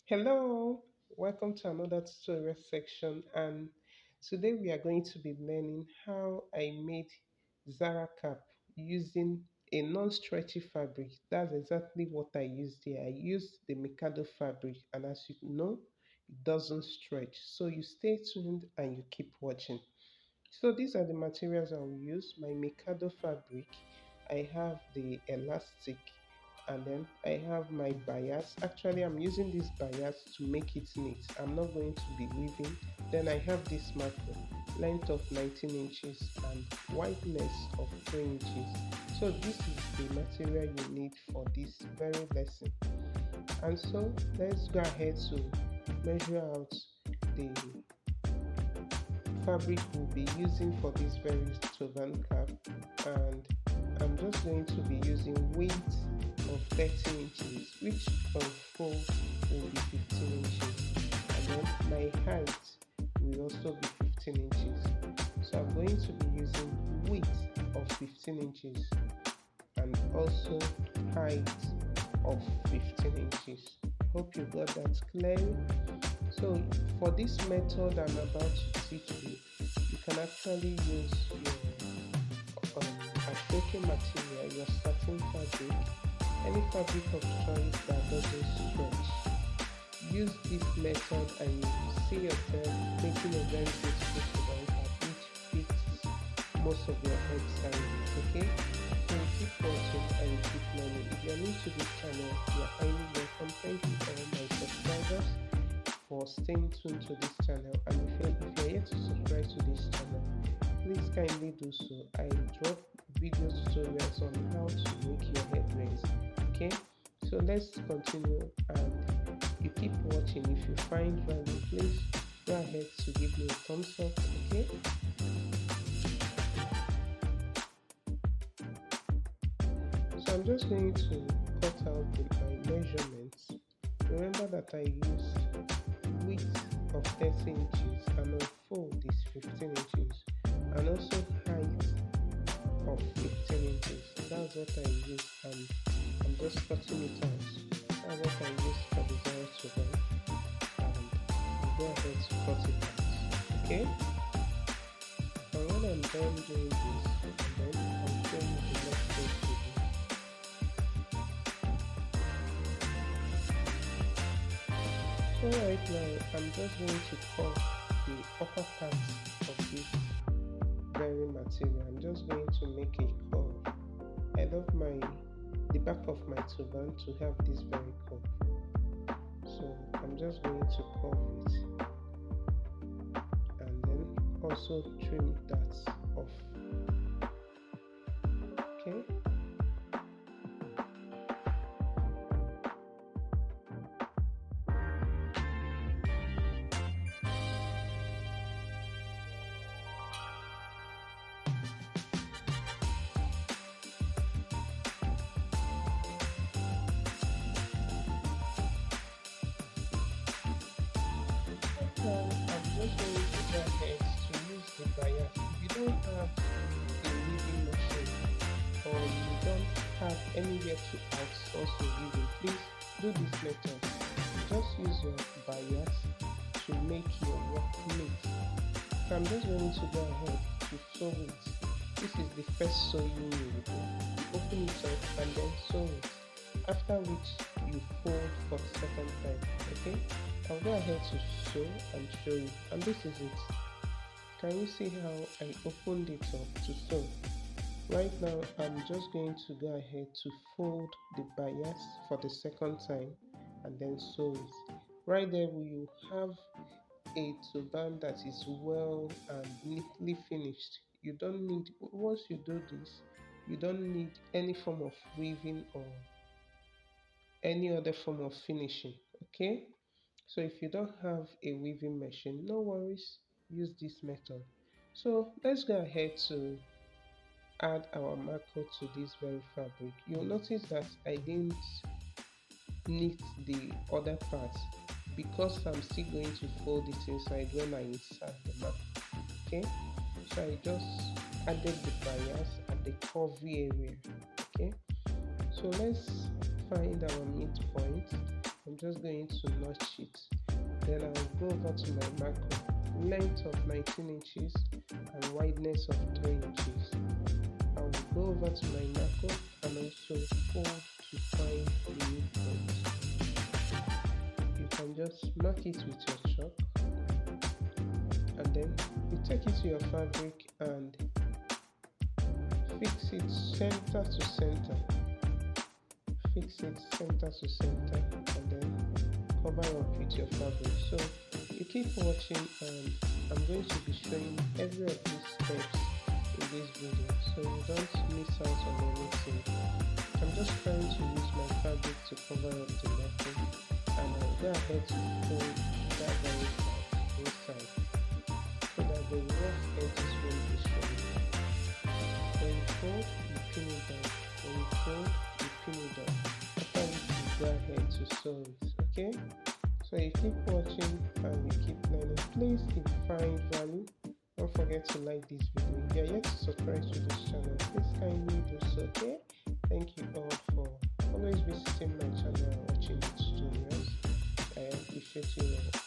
Hello, welcome to another tutorial section. And today we are going to be learning how I made Zara Cap using a non-stretchy fabric. That's exactly what I used here. I used the Mikado fabric, and as you know, it doesn't stretch. So you stay tuned and you keep watching. So these are the materials I will use. My Mikado fabric, I have the elastic, and then I have my bias. Actually, I'm using this bias to make it neat. I'm not going to be weaving. Then I have this Maco, length of 19 inches and wideness of 3 inches. So this is the material you need for this very lesson. And so let's go ahead to measure out the fabric we'll be using for this very turban cap, and I'm just going to be using weight of 30 inches, which from fold will be 15 inches, and then my height will also be 15 inches. So I'm going to be using width of 15 inches and also height of 15 inches. Hope you got that clearly. So for this method I'm about to teach you, you can actually use your Asooke material, your satin fabric, any fabric of choice that doesn't stretch. Use this method and you see yourself making a very beautiful turban cap which fits most of your head sizes, okay? So you keep watching and you keep learning. If you're new to this channel, you're highly welcome. Thank you for all my subscribers for staying tuned to this channel, and if you're yet to subscribe to this channel, please kindly do so. I drop video tutorials on how to make your headwears. Okay, so let's continue, and you keep watching. If you find value, please go ahead to give me a thumbs up. Okay, so I'm just going to cut out my measurements. Remember that I used width of 30 inches and a fold is 15 inches, and also height of 15 inches. That's what I use, and I'm just cutting it out. That's what I use for the Zara Turban, and I'll go ahead to cut it out. Okay, and when I'm done doing this, then I'll show you the next thing to do. So right now, I'm just going to cut the upper part of this very material. I'm just going to make a curve. I love the back of my turban to have this very curve. So I'm just going to curve it and then also trim that off. Okay. Now I'm just going to go ahead to use the bias. If you don't have a weaving machine or you don't have anywhere to outsource your weaving, please do this method. Just use your bias to make your work neat. So I'm just going to go ahead to sew it. This is the first sewing you will do. You open it up and then sew it. After which you fold for the second time. Okay? I'll go ahead to sew and show you, and this is it. Can you see how I opened it up to sew? Right now I'm just going to go ahead to fold the bias for the second time and then sew it. Right there you have a turban that is well and neatly finished. You don't need, once you do this, you don't need any form of weaving or any other form of finishing. Okay, so if you don't have a weaving machine, no worries, use this method. So let's go ahead to add our Maco to this very fabric. You'll notice that I didn't knit the other part because I'm still going to fold it inside when I insert the Maco. Okay, so I just added the bias at the curvy area. Okay, so let's find our midpoint. I'm just going to notch it. Then I'll go over to my Maco, length of 19 inches and wideness of 3 inches. I will go over to my Maco and also fold to find the midpoint. You can just mark it with your chalk, and then you take it to your fabric and fix it center to center. Fix it center to center, and then cover up with your fabric. So you keep watching, and I'm going to be showing every of these steps in this video, so you don't miss out on anything. I'm just trying to use my fabric to cover up the Maco, and I'll go ahead to fold that very part inside so that the rough edges won't be showing. When you fold, you pin it down. When you fold, you pin it down. After which you go ahead to sew it, okay? So you keep watching and you keep learning. Please, if you find value, don't forget to like this video. If you are yet to subscribe to this channel, please kindly do so, okay? Thank you all for always visiting my channel and watching the tutorials. I appreciate you all.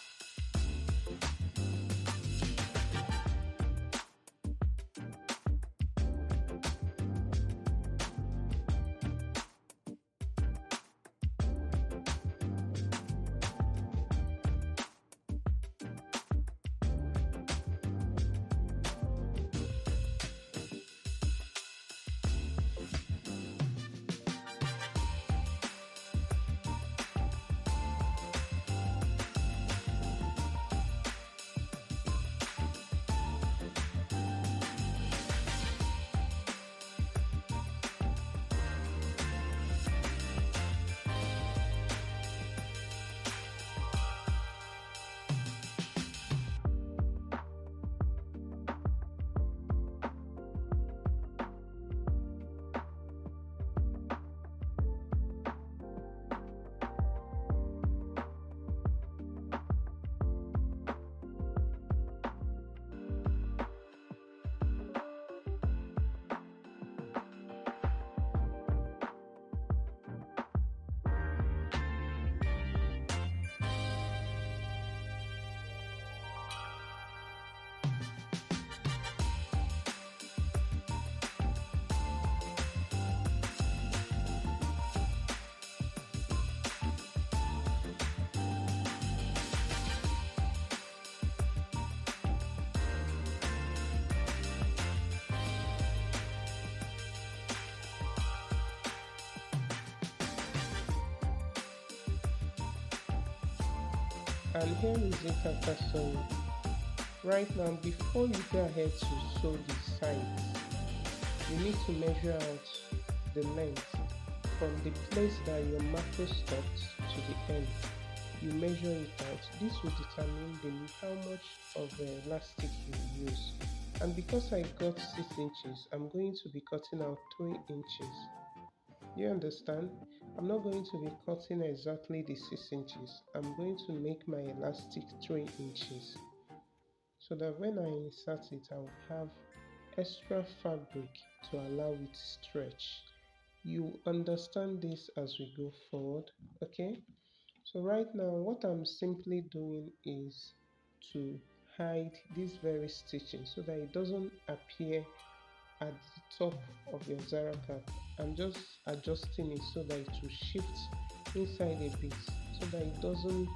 And here is it after sewing. Right now, before you go ahead to sew the sides, you need to measure out the length from the place that your Maco stops to the end. You measure it out. This will determine how much of the elastic you use. And because I got 6 inches, I'm going to be cutting out 3 inches. You understand? I'm not going to be cutting exactly the 6 inches. I'm going to make my elastic 3 inches, so that when I insert it, I'll have extra fabric to allow it stretch. You understand this as we go forward, okay? So right now, what I'm simply doing is to hide this very stitching so that it doesn't appear at the top of your Zara cap. I'm just adjusting it so that it will shift inside a bit so that it doesn't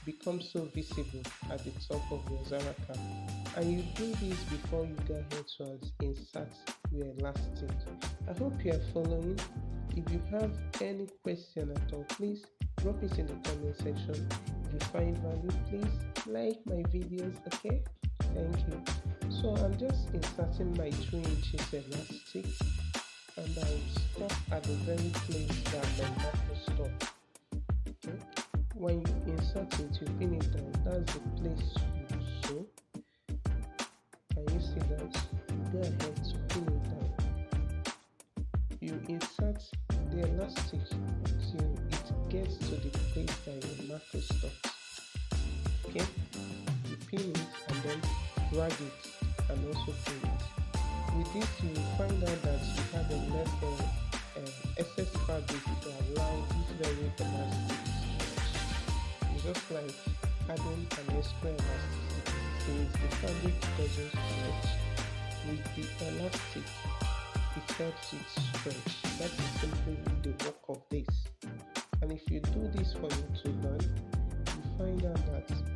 become so visible at the top of your Zara cap. And you do this before you go ahead to insert your elastic. I hope you are following. If you have any question at all, please drop it in the comment section. If you find value, please like my videos, okay? Thank you. So I'm just inserting my 3 inches elastic, and I'll stop at the very place that my Maco stops. Okay? When you insert it, you pin it down. That's the place you sew. Can you see that? Go ahead to pin it down. You insert the elastic till it gets to the place that your Maco stops. Okay? You pin it and then drag it and also pin it. With this, you will find out that you have enough excess fabric to allow this very elastic stretch. just like adding an extra elasticity since the fabric doesn't stretch. With the elastic, it helps it stretch. That is simply the work of this. And if you do this for your turban, you find out that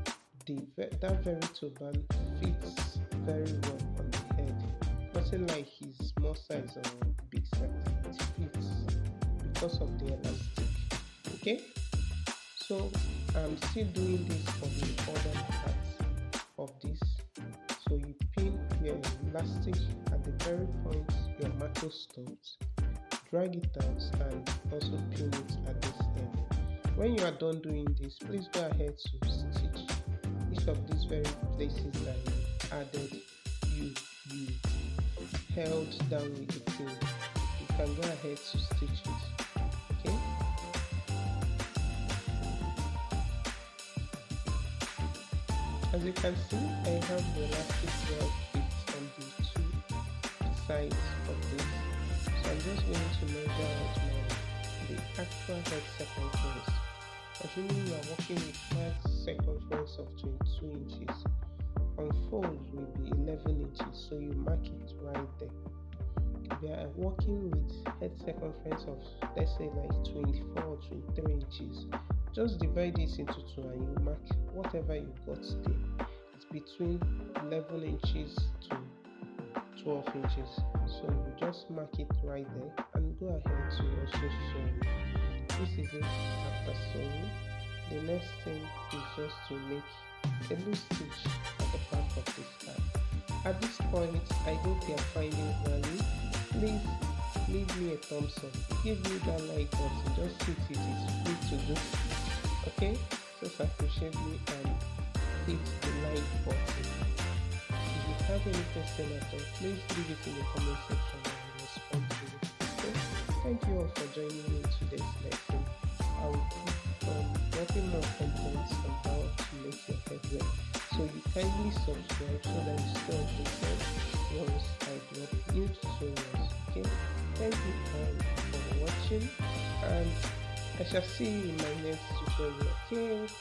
that very turban fits very well on the head. Nothing like his small size or big size. It fits because of the elastic. Okay? So I'm still doing this for the other part of this. So you pin your elastic at the very point your Maco stops, drag it out and also pin it at this end. When you are done doing this, please go ahead to stitch each of these very places that you added, you held down with the pin. You can go ahead to stitch it. Okay? As you can see, I have the elastic well fit on the two sides of this. So I'm just going to measure out the actual head circumference. Assuming you are working with head circumference of 22 inches, unfold will be 11 inches, so you mark it right there. If you are working with head circumference of, let's say, like 24 or 23 inches, just divide this into two and you mark whatever you got there. It's between 11 inches to 12 inches, so you just mark it right there and go ahead to also sew. This is it after sewing. The next thing is just to make a loose stitch at the back of this card. At this point, I hope you are finding value. Please leave me a thumbs up. Give me that like button. Just hit it. It's free to do. Okay? Just appreciate me and hit the like button. If you have any question at all, please leave it in the comment section and I will respond to it. Okay? Thank you all for joining me in today's lesson. I will keep on dropping more contents on how to make your headwear. So you kindly subscribe so that you stay updated once I drop new tutorials. Okay? Thank you all for watching and I shall see you in my next tutorial. Okay?